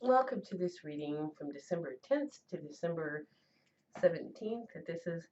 Welcome to this reading from December 10th to December 17th. This is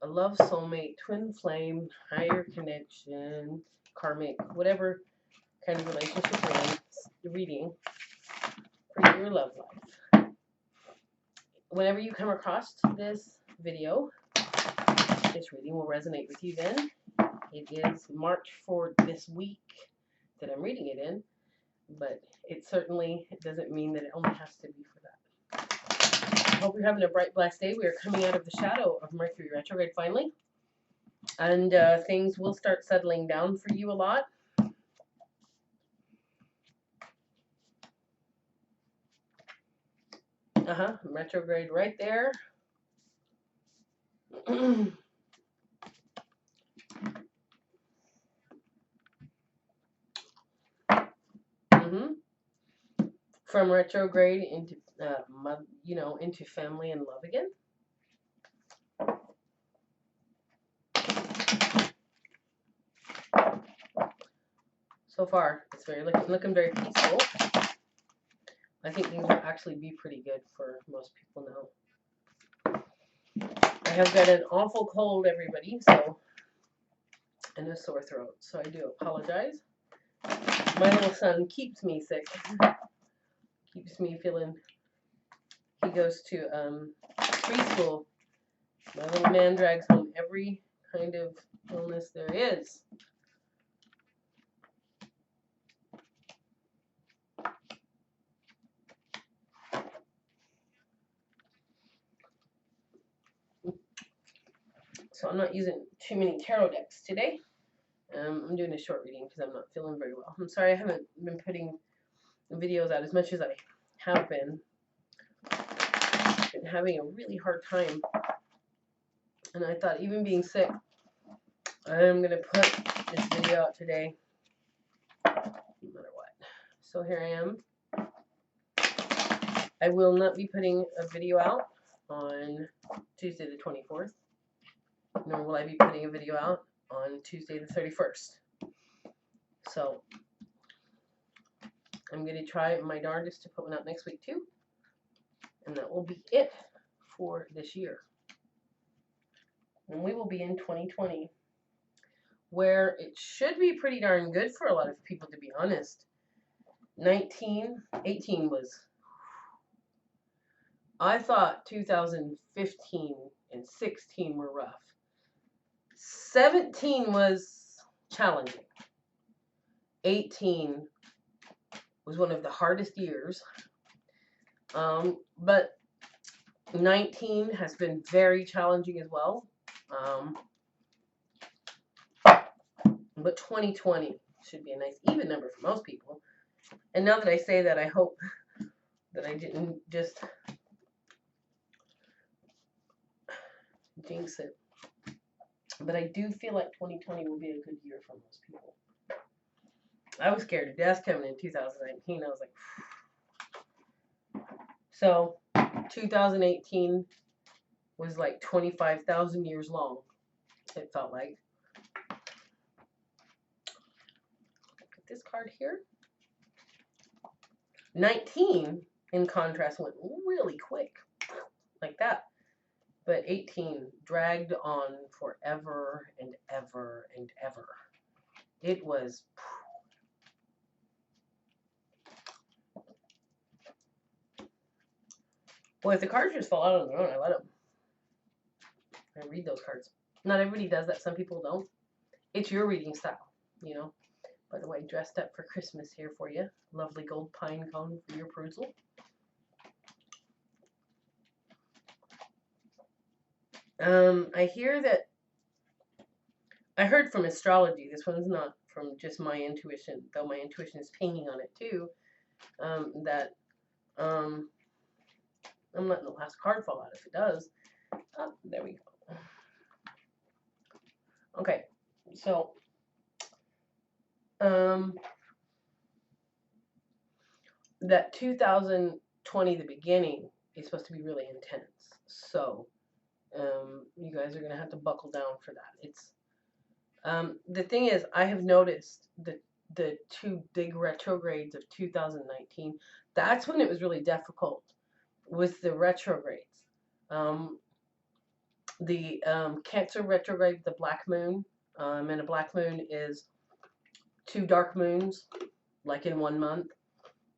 a love soulmate, twin flame, higher connection, karmic, whatever kind of relationship you're in, the reading for your love life. Whenever you come across this video, this reading will resonate with you then. It is March for this week that I'm reading it in, but it certainly doesn't mean that it only has to be for that. I hope you're having a bright, blessed day. We are coming out of the shadow of Mercury retrograde finally, and things will start settling down for you a lot. Retrograde right there. From retrograde into into family and love again. So far, it's looking very peaceful. I think things will actually be pretty good for most people now. I have got an awful cold, everybody, and a sore throat, so I do apologize. My little son keeps me sick. Keeps me feeling. He goes to preschool. My little man drags home every kind of illness there is. So I'm not using too many tarot decks today. I'm doing a short reading because I'm not feeling very well. I'm sorry I haven't been putting videos out as much as I have been. I've been having a really hard time. And I thought even being sick, I'm going to put this video out today no matter what. So here I am. I will not be putting a video out on Tuesday the 24th. Nor will I be putting a video out on Tuesday the 31st. So I'm going to try my darndest to put one out next week too. And that will be it for this year. And we will be in 2020, where it should be pretty darn good for a lot of people, to be honest. 18 was... I thought 2015 and 16 were rough. 17 was challenging. 18 was one of the hardest years. But 19 has been very challenging as well. But 2020 should be a nice even number for most people. And now that I say that, I hope that I didn't just jinx it. But I do feel like 2020 will be a good year for most people. I was scared to death coming in 2019. I was like, so 2018 was like 25,000 years long. It felt like. Look at this card here. 19, in contrast, went really quick, like that. But 18 dragged on forever and ever and ever. It was... Well, if the cards just fall out on their own, I let them. I read those cards. Not everybody does that. Some people don't. It's your reading style, you know. By the way, dressed up for Christmas here for you. Lovely gold pine cone for your perusal. I hear that... I heard from astrology. This one's not from just my intuition, though my intuition is pinging on it too. That I'm letting the last card fall out if it does. Oh, there we go. Okay, so that 2020, the beginning, is supposed to be really intense. So you guys are gonna have to buckle down for that. It's the thing is, I have noticed the two big retrogrades of 2019 That's when it was really difficult, with the retrogrades. Um, the Cancer retrograde, the black moon, and a black moon is 2 dark moons, like in 1 month.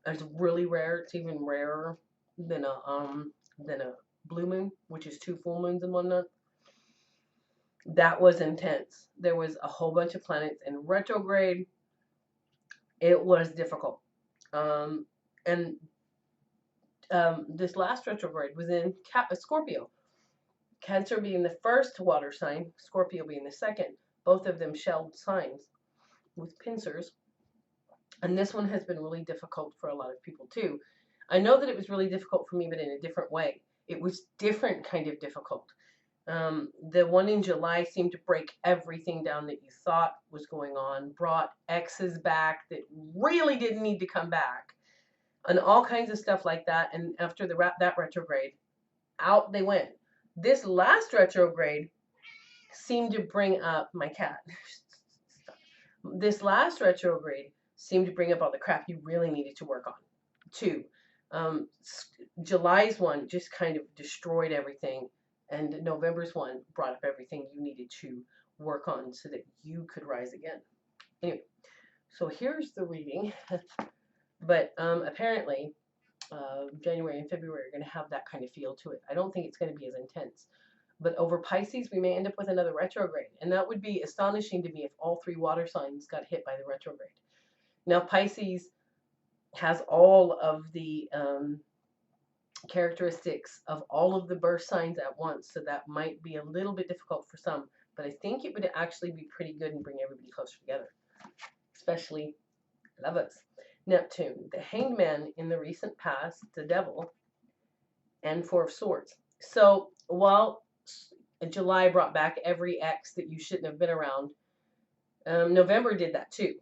It's really rare. It's even rarer than a blue moon, which is 2 full moons in 1 month. That was intense. There was a whole bunch of planets in retrograde. It was difficult. Um, and this last retrograde was in Scorpio. Cancer being the first water sign, Scorpio being the second. Both of them shelled signs with pincers. And this one has been really difficult for a lot of people too. I know that it was really difficult for me, but in a different way. It was different kind of difficult. The one in July seemed to break everything down that you thought was going on, brought exes back that really didn't need to come back, and all kinds of stuff like that. And after that retrograde, out they went. This last retrograde seemed to bring up my cat. This last retrograde seemed to bring up all the crap you really needed to work on, too. July's one just kind of destroyed everything, and November's one brought up everything you needed to work on so that you could rise again. Anyway, so here's the reading. But apparently, January and February are going to have that kind of feel to it. I don't think it's going to be as intense. But over Pisces, we may end up with another retrograde. And that would be astonishing to me if all 3 water signs got hit by the retrograde. Now, Pisces has all of the characteristics of all of the birth signs at once. So that might be a little bit difficult for some. But I think it would actually be pretty good and bring everybody closer together. Especially lovers. Neptune, the Hanged Man in the recent past, the Devil, and 4 of Swords. So while July brought back every ex that you shouldn't have been around, November did that too,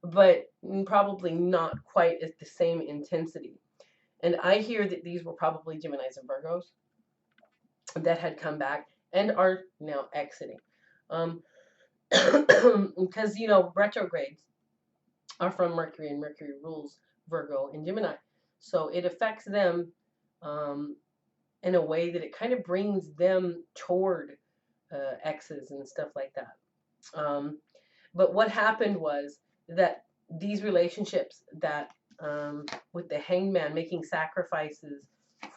but probably not quite at the same intensity. And I hear that these were probably Geminis and Virgos that had come back and are now exiting. Because, you know, retrogrades are from Mercury, and Mercury rules Virgo and Gemini. So it affects them in a way that it kind of brings them toward exes and stuff like that. But what happened was that these relationships that with the Hanged Man making sacrifices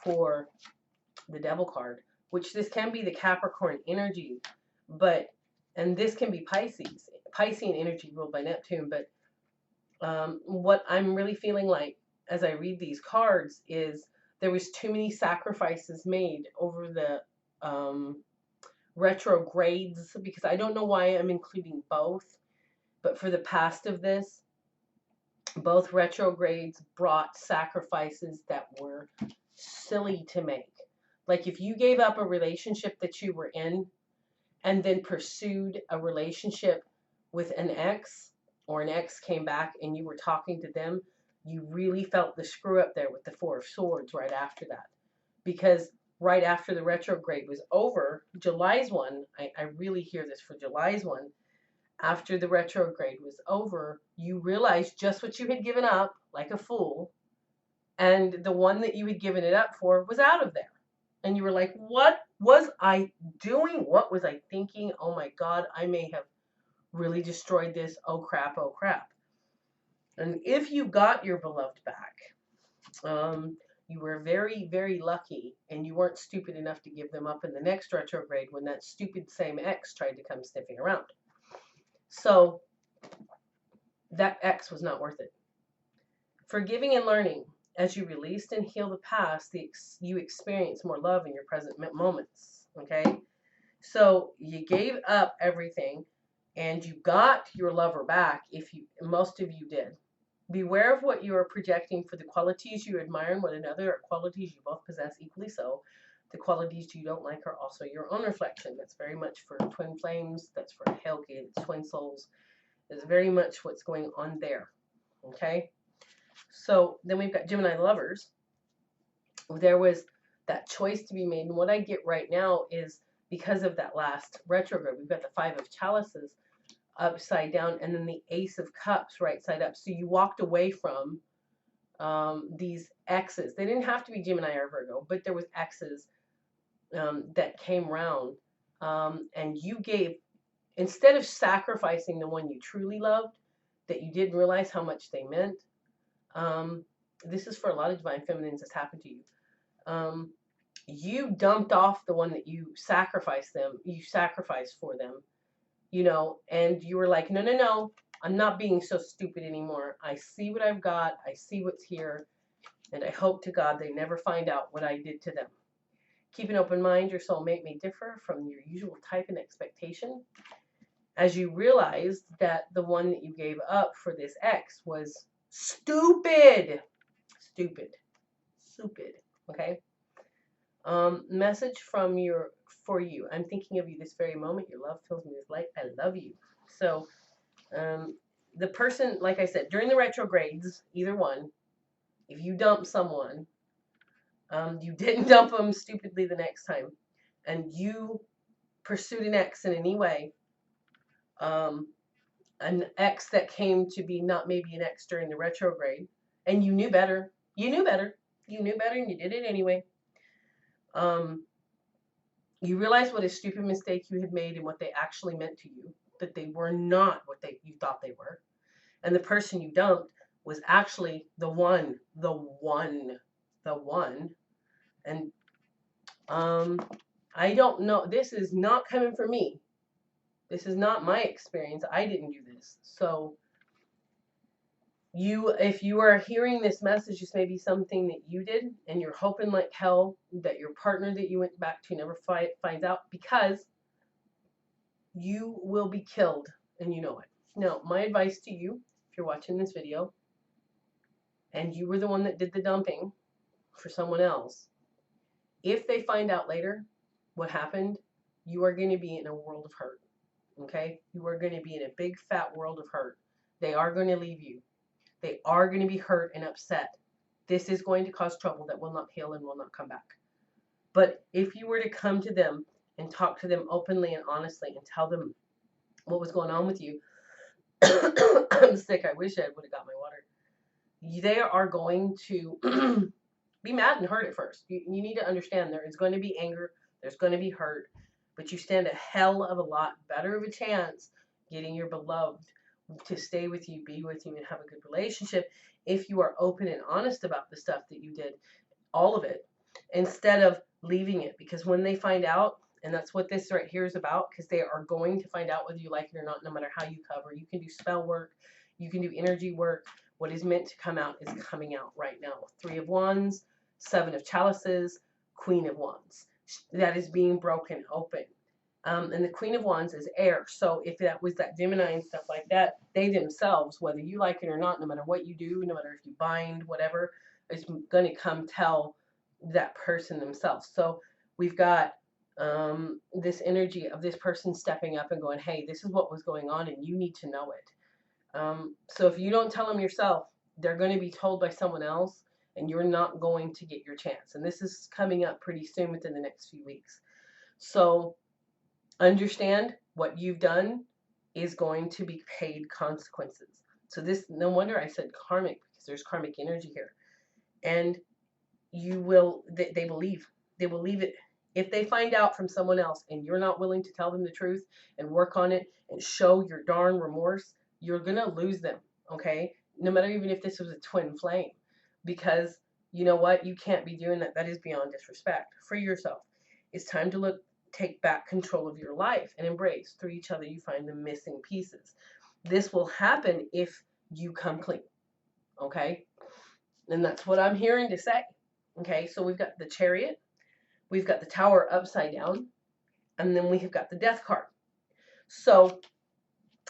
for the Devil card, which this can be the Capricorn energy, and this can be Piscean energy ruled by Neptune, but what I'm really feeling like as I read these cards is there was too many sacrifices made over the retrogrades, because I don't know why I'm including both, but for the past of this, both retrogrades brought sacrifices that were silly to make. Like if you gave up a relationship that you were in and then pursued a relationship with an ex, or an ex came back and you were talking to them, you really felt the screw up there with the 4 of Swords right after that. Because right after the retrograde was over, July's one, I really hear this for July's one, after the retrograde was over, you realized just what you had given up, like a fool, and the one that you had given it up for was out of there. And you were like, what was I doing? What was I thinking? Oh my God, I may have really destroyed this. Oh crap, oh crap. And if you got your beloved back, you were very, very lucky, and you weren't stupid enough to give them up in the next retrograde when that stupid same ex tried to come sniffing around. So that ex was not worth it. Forgiving and learning. As you released and heal the past, you experience more love in your present moments. Okay? So you gave up everything and you got your lover back, most of you did. Beware of what you are projecting, for the qualities you admire in one another are qualities you both possess equally so. The qualities you don't like are also your own reflection. That's very much for twin flames. That's for Hellgates, twin souls. That's very much what's going on there. Okay? So then we've got Gemini lovers. There was that choice to be made. And what I get right now is, because of that last retrograde, we've got the 5 of chalices upside down and then the Ace of Cups right side up. So you walked away from these X's. They didn't have to be Gemini or Virgo, but there was X's that came round, and you gave, instead of sacrificing the one you truly loved, that you didn't realize how much they meant. This is for a lot of divine feminines that's happened to you. You dumped off the one that you sacrificed for them, you know, and you were like, no, no, no, I'm not being so stupid anymore. I see what I've got. I see what's here. And I hope to God they never find out what I did to them. Keep an open mind. Your soulmate may differ from your usual type and expectation. As you realized that the one that you gave up for this ex was stupid. Stupid. Stupid. Okay? Message from for you. I'm thinking of you this very moment. Your love fills me with light. I love you. So, the person, like I said, during the retrogrades, either one, if you dump someone, you didn't dump them stupidly the next time, and you pursued an ex in any way, an ex that came to be not maybe an ex during the retrograde, and you knew better. You knew better. You knew better, and you did it anyway. You realized what a stupid mistake you had made and what they actually meant to you, that they were not what you thought they were. And the person you dumped was actually the one. And I don't know. This is not coming from me. This is not my experience. I didn't do this. So if you are hearing this message, this may be something that you did, and you're hoping like hell that your partner that you went back to never finds out, because you will be killed, and you know it. Now, my advice to you, if you're watching this video, and you were the one that did the dumping for someone else, if they find out later what happened, you are going to be in a world of hurt. Okay? You are going to be in a big fat world of hurt. They are going to leave you. They are going to be hurt and upset. This is going to cause trouble that will not heal and will not come back. But if you were to come to them and talk to them openly and honestly and tell them what was going on with you, I'm sick. I wish I would have got my water. They are going to be mad and hurt at first. You need to understand there is going to be anger. There's going to be hurt. But you stand a hell of a lot better of a chance getting your beloved to stay with you, be with you, and have a good relationship if you are open and honest about the stuff that you did, all of it, instead of leaving it. Because when they find out, and that's what this right here is about, because they are going to find out whether you like it or not, no matter how you cover. You can do spell work, you can do energy work. What is meant to come out is coming out right now. 3 of Wands, 7 of Chalices, Queen of Wands. That is being broken open. And the Queen of Wands is air. So if that was that Gemini and stuff like that, they themselves, whether you like it or not, no matter what you do, no matter if you bind, whatever, is going to come tell that person themselves. So we've got this energy of this person stepping up and going, hey, this is what was going on and you need to know it. So if you don't tell them yourself, they're going to be told by someone else, and you're not going to get your chance. And this is coming up pretty soon within the next few weeks. So understand what you've done is going to be paid consequences. So this, no wonder I said karmic, because there's karmic energy here. And you will, they will leave. They will leave it. If they find out from someone else and you're not willing to tell them the truth and work on it and show your darn remorse, you're going to lose them, okay? No matter even if this was a twin flame. Because you know what? You can't be doing that. That is beyond disrespect. Free yourself. It's time to take back control of your life and embrace. Through each other, you find the missing pieces. This will happen if you come clean, okay? And that's what I'm hearing to say, okay? So we've got the Chariot, we've got the Tower upside down, and then we have got the Death card. So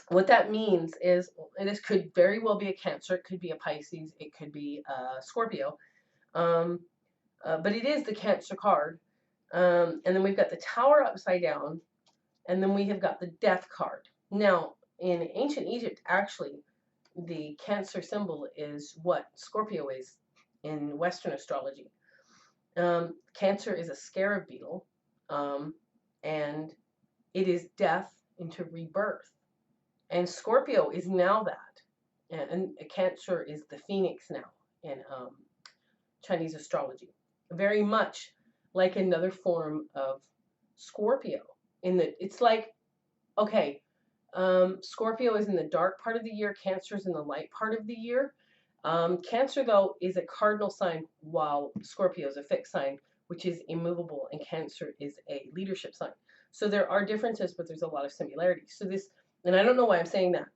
what that means is, and this could very well be a Cancer, it could be a Pisces, it could be a Scorpio, but it is the Cancer card. And then we've got the Tower upside down, and then we have got the Death card. Now, in ancient Egypt, actually, the Cancer symbol is what Scorpio is in Western astrology. Cancer is a scarab beetle, and it is death into rebirth. And Scorpio is now that, and Cancer is the phoenix now. Chinese astrology. Very much like another form of Scorpio. It's like, okay, Scorpio is in the dark part of the year, Cancer is in the light part of the year. Cancer, though, is a cardinal sign, while Scorpio is a fixed sign, which is immovable, and Cancer is a leadership sign. So there are differences, but there's a lot of similarities. So this, and I don't know why I'm saying that,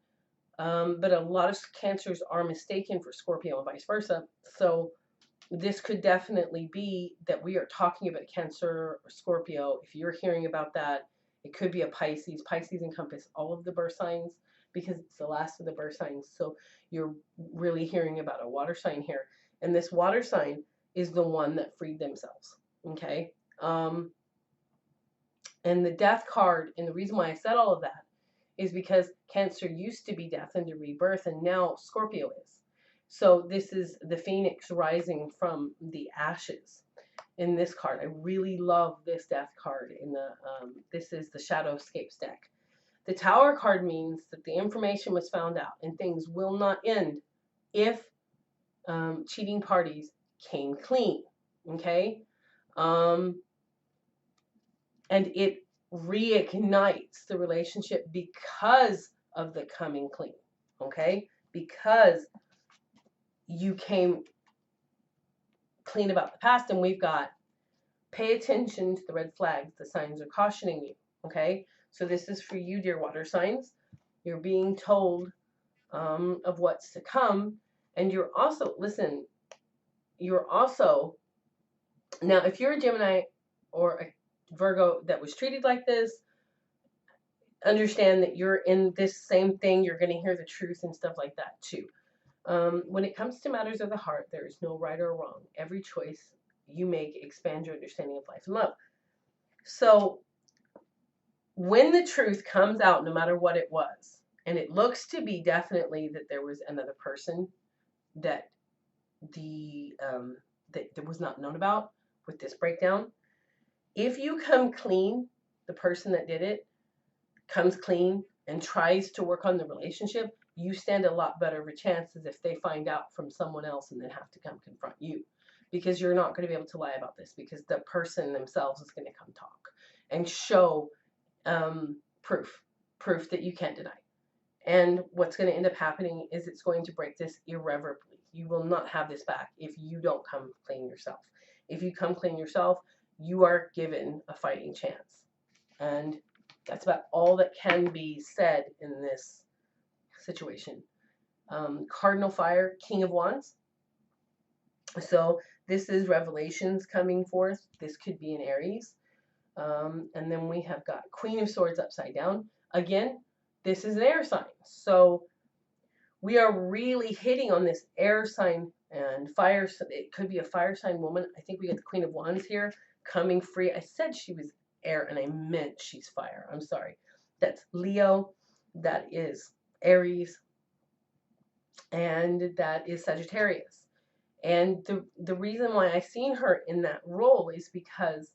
but a lot of Cancers are mistaken for Scorpio and vice versa. So this could definitely be that we are talking about Cancer or Scorpio. If you're hearing about that, it could be a Pisces. Pisces encompass all of the birth signs because it's the last of the birth signs. So you're really hearing about a water sign here. And this water sign is the one that freed themselves. Okay. And the death card, and the reason why I said all of that is because Cancer used to be death and rebirth, and now Scorpio is. So this is the phoenix rising from the ashes in this card. I really love this death card. This is the Shadowscapes deck. The Tower card means that the information was found out and things will not end if cheating parties came clean. Okay? And it reignites the relationship because of the coming clean. Okay? Because you came clean about the past, and we've got pay attention to the red flags. The signs are cautioning you. Okay? So this is for you, dear water signs. You're being told of what's to come. And you're also, listen, you're also, now if you're a Gemini or a Virgo that was treated like this, understand that you're in this same thing. You're going to hear the truth and stuff like that too. When it comes to matters of the heart, there is no right or wrong. Every choice you make expands your understanding of life and love. So when the truth comes out, no matter what it was, and it looks to be definitely that there was another person that that was not known about with this breakdown, if you come clean, the person that did it comes clean and tries to work on the relationship, you stand a lot better of a chance as if they find out from someone else and then have to come confront you, because you're not going to be able to lie about this, because the person themselves is going to come talk and show proof that you can't deny. And what's going to end up happening is it's going to break this irreparably. You will not have this back if you don't come clean yourself. If you come clean yourself, you are given a fighting chance. And that's about all that can be said in this situation. Cardinal Fire, King of Wands. So this is revelations coming forth. This could be an Aries. And then we have got Queen of Swords upside down. Again, this is an air sign. So we are really hitting on this air sign and fire. It could be a fire sign woman. I think we get the Queen of Wands here coming free. I said she was air and I meant she's fire. I'm sorry. That's Leo. That is Aries. And that is Sagittarius. And the reason why I seen her in that role is because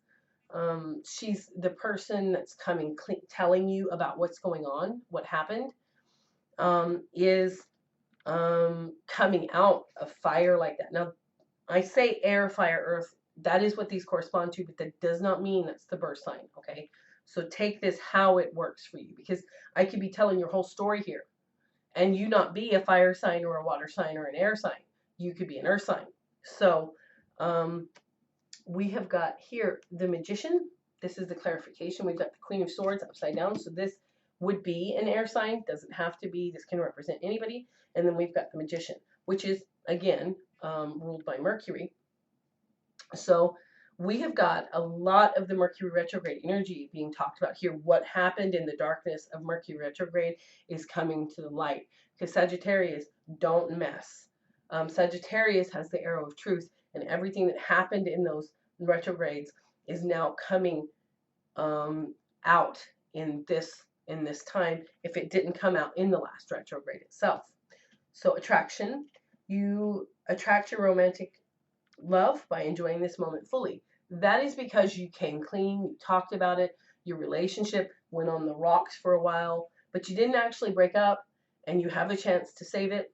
she's the person that's coming clean, telling you about what's going on, what happened, is coming out of fire like that. Now, I say air, fire, earth. That is what these correspond to, but that does not mean that's the birth sign, okay? So take this how it works for you, because I could be telling your whole story here, and you not be a fire sign or a water sign or an air sign. You could be an earth sign. So we have got here the Magician. This is the clarification. We've got the Queen of Swords upside down. So this would be an air sign. Doesn't have to be. This can represent anybody. And then we've got the Magician, which is, again, ruled by Mercury. So we have got a lot of the Mercury retrograde energy being talked about here. What happened in the darkness of Mercury retrograde is coming to the light. Because Sagittarius, don't mess. Sagittarius has the arrow of truth, and everything that happened in those retrogrades is now coming out in this time, if it didn't come out in the last retrograde itself. So attraction, you attract your romantic love by enjoying this moment fully. That is because you came clean, you talked about it, your relationship went on the rocks for a while, but you didn't actually break up, and you have a chance to save it.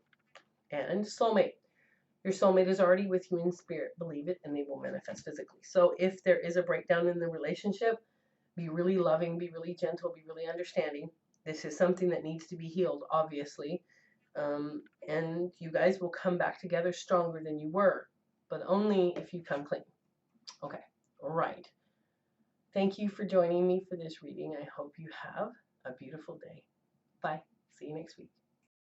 And soulmate. Your soulmate is already with you in spirit. Believe it, and they will manifest physically. So if there is a breakdown in the relationship, be really loving, be really gentle, be really understanding. This is something that needs to be healed, obviously. And you guys will come back together stronger than you were, but only if you come clean. Okay, all right. Thank you for joining me for this reading. I hope you have a beautiful day. Bye. See you next week.